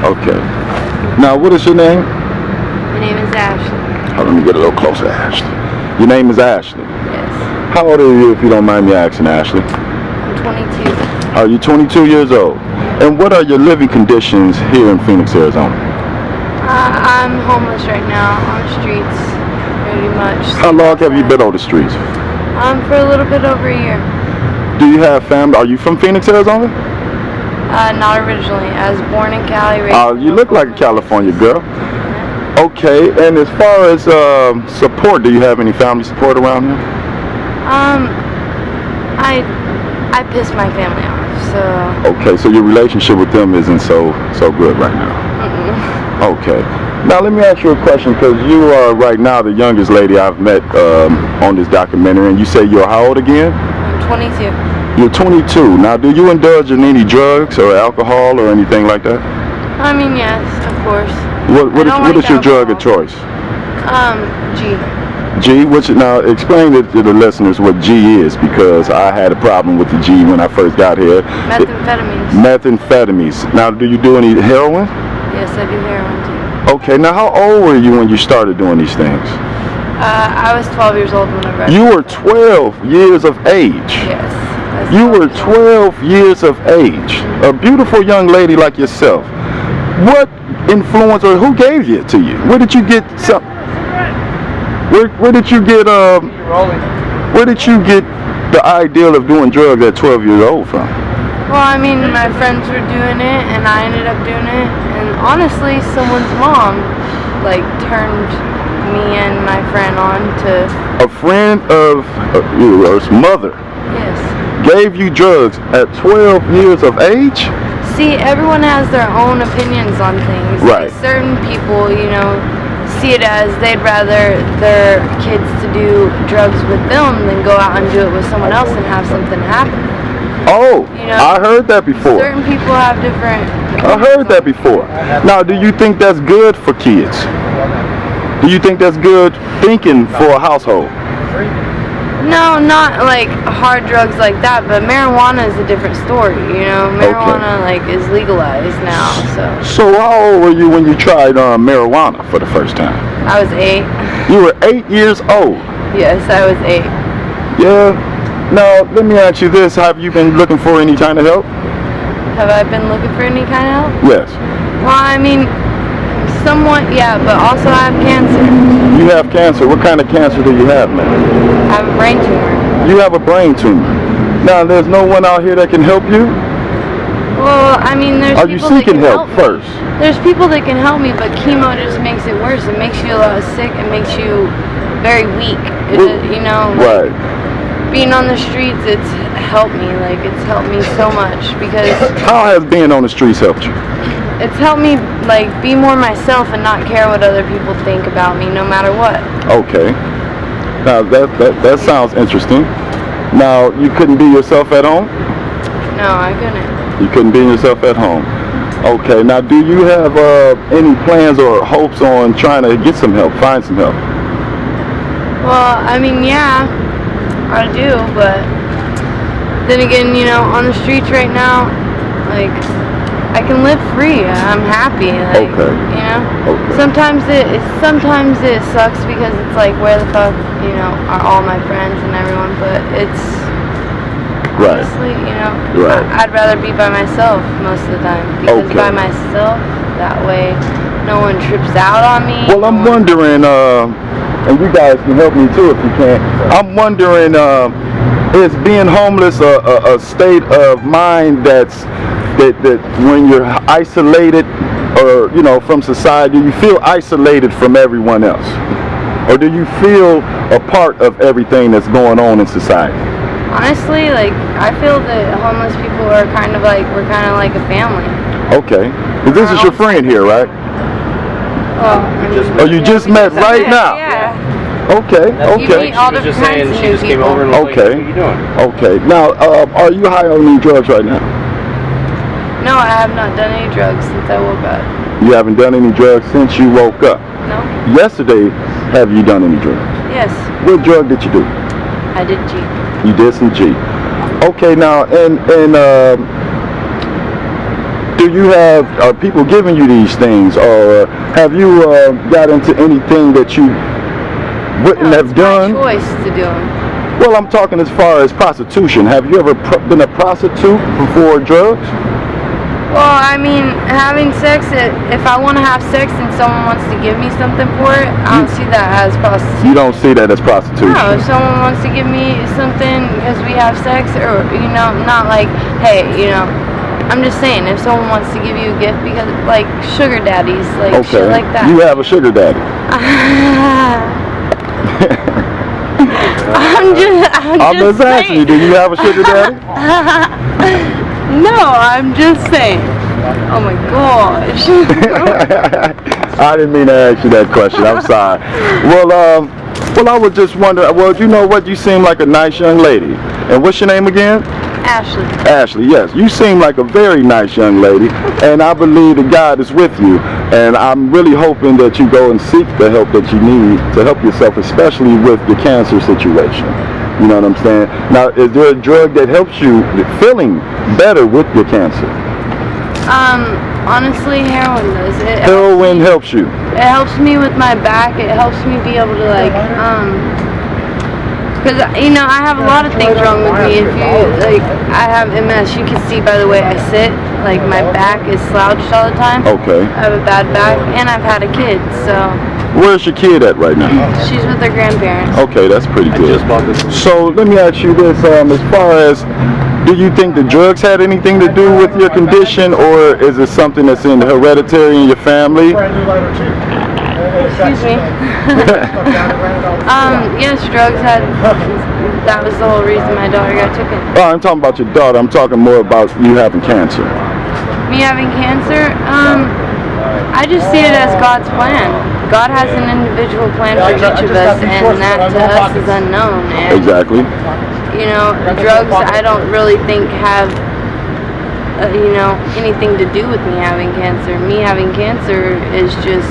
Okay. Now, what is your name? My name is Ashley. Oh, let me get a little closer, Ashley. Your name is Ashley? Yes. How old are you, if you don't mind me asking, Ashley? I'm 22. Are you 22 years old? And what are your living conditions here in Phoenix, Arizona? I'm homeless right now on the streets, pretty much. How long have you been on the streets? For a little bit over a year. Do you have family? Are you from Phoenix, Arizona? Not originally. I was born in Cali. You look like a California girl. Okay, and as far as support, do you have any family support around here? I piss my family off, so. Okay, so your relationship with them isn't so good right now. Okay. Now let me ask you a question, because you are right now the youngest lady I've met on this documentary, and you say you're how old again? I'm 22. You're 22. Now, do you indulge in any drugs or alcohol or anything like that? I mean, yes, of course. What is your drug of choice? G. G? Now, explain to the listeners what G is, because I had a problem with the G when I first got here. Methamphetamines. Methamphetamines. Now, do you do any heroin? Yes, I do heroin too. Okay, now how old were you when you started doing these things? I was 12 years old whenever I You were 12 years of age? Yes. You were 12 years of age. A beautiful young lady like yourself. What influence, or who gave it to you? Where did you get some? Where did you get the ideal of doing drugs at 12 years old from? Well, I mean, my friends were doing it, and I ended up doing it. And honestly, someone's mom, turned me and my friend on to. A friend of yours mother? Yes. Gave you drugs at 12 years of age? See, everyone has their own opinions on things. Right. Certain people, see it as they'd rather their kids to do drugs with them than go out and do it with someone else and have something happen. Oh, I heard that before. Certain people have different opinions. I heard that before. Now, do you think that's good for kids? Do you think that's good thinking for a household? No, not like hard drugs like that, but marijuana is a different story, Marijuana is legalized now, so. So how old were you when you tried marijuana for the first time? I was 8. You were 8 years old? Yes, I was 8. Yeah. Now, let me ask you this. Have you been looking for any kind of help? Have I been looking for any kind of help? Yes. Well, I mean, somewhat, yeah, but also I have cancer. You have cancer? What kind of cancer do you have, man? I have a brain tumor. You have a brain tumor. Now, there's no one out here that can help you? Well, I mean, there's Are you people seeking that can help help first? me. There's people that can help me, but chemo just makes it worse. It makes you sick. It makes you very weak. Right. Being on the streets, it's helped me. It's helped me so much because. How has being on the streets helped you? It's helped me be more myself and not care what other people think about me, no matter what. Okay. Now that sounds interesting. Now, you couldn't be yourself at home? No, I couldn't. You couldn't be yourself at home. Okay. Now, do you have any plans or hopes on trying to get some help, find some help? Well, I mean, yeah, I do, but then again, on the streets right now, I can live free. I'm happy. Okay. Okay. Sometimes it sucks because it's where the fuck, are all my friends and everyone, but it's right. Honestly, right. I'd rather be by myself most of the time because by myself, that way no one trips out on me. Well, I'm wondering, and you guys can help me too if you can. I'm wondering, is being homeless a state of mind that when you're isolated or from society, do you feel isolated from everyone else, or do you feel a part of everything that's going on in society? Honestly, I feel that homeless people are we're kind of like a family. Okay. This is your friend here, right? Well, you just met right now? Yeah. Okay. You meet all different kinds of new people. Okay. What are you doing? Okay. Now, are you high on any drugs right now? No, I have not done any drugs since I woke up. You haven't done any drugs since you woke up? No. Yesterday, have you done any drugs? Yes. What drug did you do? I did G. You did some G. Okay, now, and Do you have are people giving you these things, or have you got into anything that you wouldn't have done? It's my choice to do them. Well, I'm talking as far as prostitution. Have you ever been a prostitute before drugs? Well, I mean, having sex, if I want to have sex and someone wants to give me something for it, I don't see that as prostitution. You don't see that as prostitution? No, if someone wants to give me something because we have sex, or, you know, not like, hey, you know, I'm just saying, if someone wants to give you a gift because, like, sugar daddies, like, shit like that. You have a sugar daddy. I'm just asking you, do you have a sugar daddy? No, I'm just saying. Oh my gosh. I didn't mean to ask you that question. I'm sorry. Well, I would just wonder. Well, you know what? You seem like a nice young lady. And what's your name again? Ashley. Ashley, yes. You seem like a very nice young lady, and I believe that God is with you. And I'm really hoping that you go and seek the help that you need to help yourself, especially with your cancer situation. You know what I'm saying? Now, is there a drug that helps you feeling better with your cancer? Honestly, heroin does. Heroin helps you? It helps me with my back. It helps me be able to, like, because, you know, I have a lot of things wrong with me. If you, like, I have MS. You can see by the way I sit. Like, my back is slouched all the time. Okay. I have a bad back, and I've had a kid, so. Where's your kid at right now? She's with her grandparents. Okay, that's pretty good. So let me ask you this, as far as, do you think the drugs had anything to do with your condition, or is it something that's in the hereditary in your family? Excuse me. Yes, drugs had, that was the whole reason my daughter got taken. Oh, I'm talking about your daughter. I'm talking more about you having cancer. Me having cancer? I just see it as God's plan. God has an individual plan for each of us, and that to us is unknown. And, exactly. You know, drugs I don't really think have, you know, anything to do with me having cancer. Me having cancer is just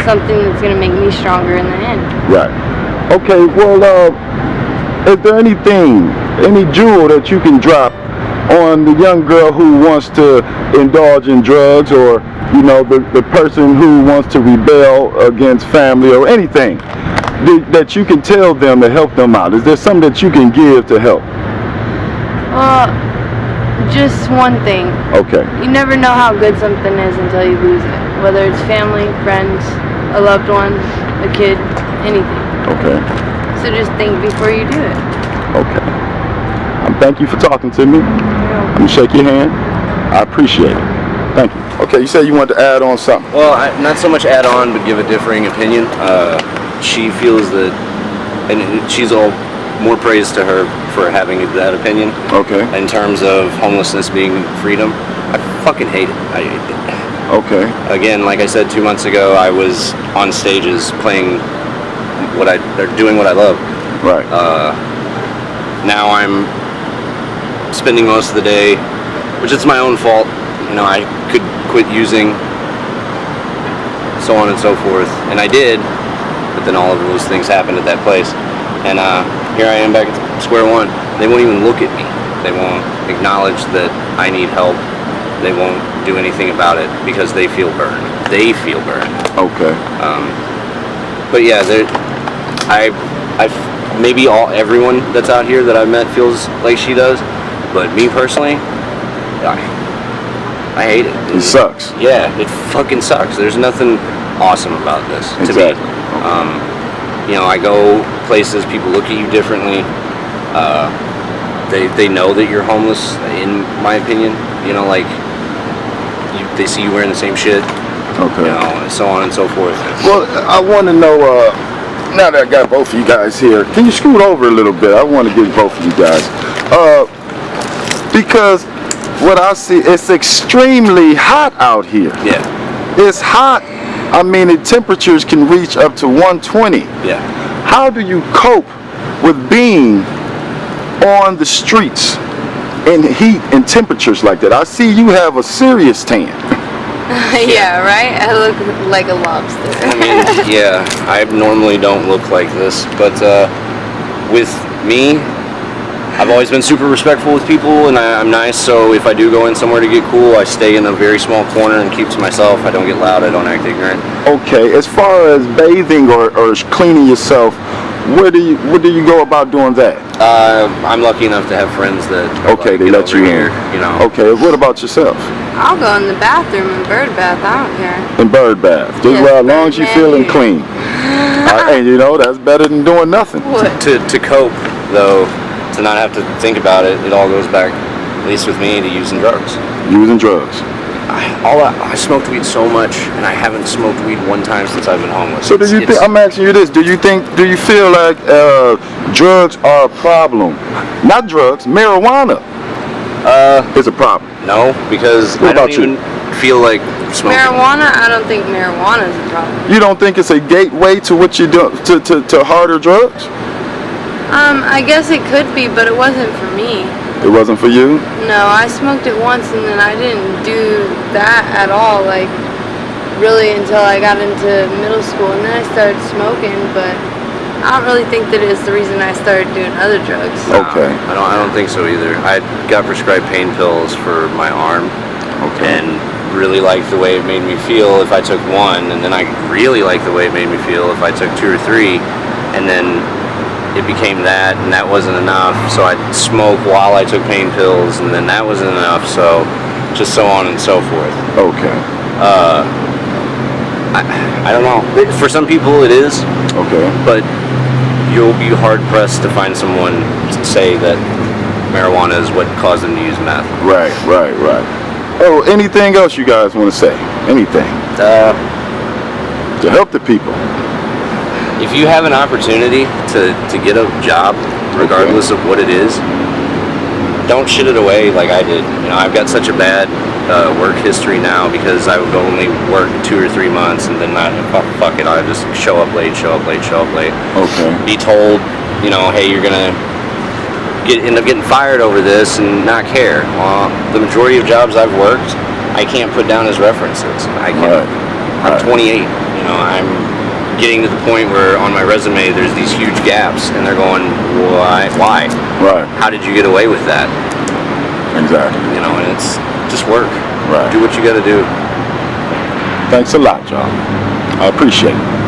something that's going to make me stronger in the end. Right. Okay, well, is there anything, any jewel that you can drop on the young girl who wants to indulge in drugs, or, you know, the person who wants to rebel against family, or anything that you can tell them to help them out? Is there something that you can give to help? Just one thing. Okay. You never know how good something is until you lose it. Whether it's family, friends, a loved one, a kid, anything. Okay. So just think before you do it. Okay. Thank you for talking to me. I'm going to shake your hand. I appreciate it. Thank you. Okay, you said you wanted to add on something. Well, not so much add on, but give a differing opinion. She feels that, and she's all more praise to her for having that opinion. Okay. In terms of homelessness being freedom, I fucking hate it. Okay. Again, like I said 2 months ago, I was on stages playing doing what I love. Right. Now I'm spending most of the day, which is my own fault. You know, I could quit using, so on and so forth, and I did, but then all of those things happened at that place, and here I am back at square one. They won't even look at me. They won't acknowledge that I need help. They won't do anything about it because they feel burned. They feel burned. Okay. But yeah, maybe everyone that's out here that I've met feels like she does, but me personally, I hate it. It sucks. Yeah, it fucking sucks. There's nothing awesome about this to me. You know, I go places, people look at you differently. They know that you're homeless, in my opinion. You know, like, they see you wearing the same shit. Okay. You know, so on and so forth. Well, I want to know, now that I got both of you guys here, can you scoot over a little bit? I want to get both of you guys. Because what I see, it's extremely hot out here. Yeah. It's hot. I mean, the temperatures can reach up to 120. Yeah. How do you cope with being on the streets in heat and temperatures like that? I see you have a serious tan. Yeah, right? I look like a lobster. I mean, yeah, I normally don't look like this, but with me I've always been super respectful with people, and I'm nice. So if I do go in somewhere to get cool, I stay in a very small corner and keep to myself. I don't get loud. I don't act ignorant. Okay, as far as bathing or cleaning yourself, what do you go about doing that? I'm lucky enough to have friends that okay, they let you here, in. you know. Okay, what about yourself? I'll go in the bathroom and bird bath. I don't care. In bird bath, just Yes, well, as long as you're bird feeling bath. clean. And you know that's better than doing nothing. What? To cope, though, to not have to think about it, it all goes back, at least with me, to using drugs. Using drugs. I smoked weed so much, and I haven't smoked weed one time since I've been homeless. So do you think? I'm asking you this: do you feel like drugs are a problem? Not drugs, marijuana. Is a problem. No, because What I don't about you? even feel like smoking. Marijuana? I don't think marijuana is a problem. You don't think it's a gateway to what you do to harder drugs? I guess it could be, but it wasn't for me. It wasn't for you. No, I smoked it once and then I didn't do that at all, like really until I got into middle school, and then I started smoking, but I don't really think that it's the reason I started doing other drugs. Okay. I don't think so either. I got prescribed pain pills for my arm, and really liked the way it made me feel if I took one, and then I really liked the way it made me feel if I took 2 or 3, and then it became that, and that wasn't enough, so I'd smoke while I took pain pills, and then that wasn't enough, so just so on and so forth. Okay. I don't know. For some people it is, Okay. but you'll be hard pressed to find someone to say that marijuana is what caused them to use meth. Right. Oh, anything else you guys want to say? Anything to help the people? If you have an opportunity to get a job, regardless of what it is, don't shit it away like I did. You know, I've got such a bad work history now because I would only work 2 or 3 months and then fuck it, I just show up late. Okay. Be told, you know, hey, you're gonna end up getting fired over this and not care. Well, the majority of jobs I've worked, I can't put down as references. I can't. I'm 28. You know, I'm getting to the point where on my resume there's these huge gaps, and they're going, why? Right. How did you get away with that? Exactly. You know, and it's just work. Right. Do what you got to do. Thanks a lot, y'all. I appreciate it.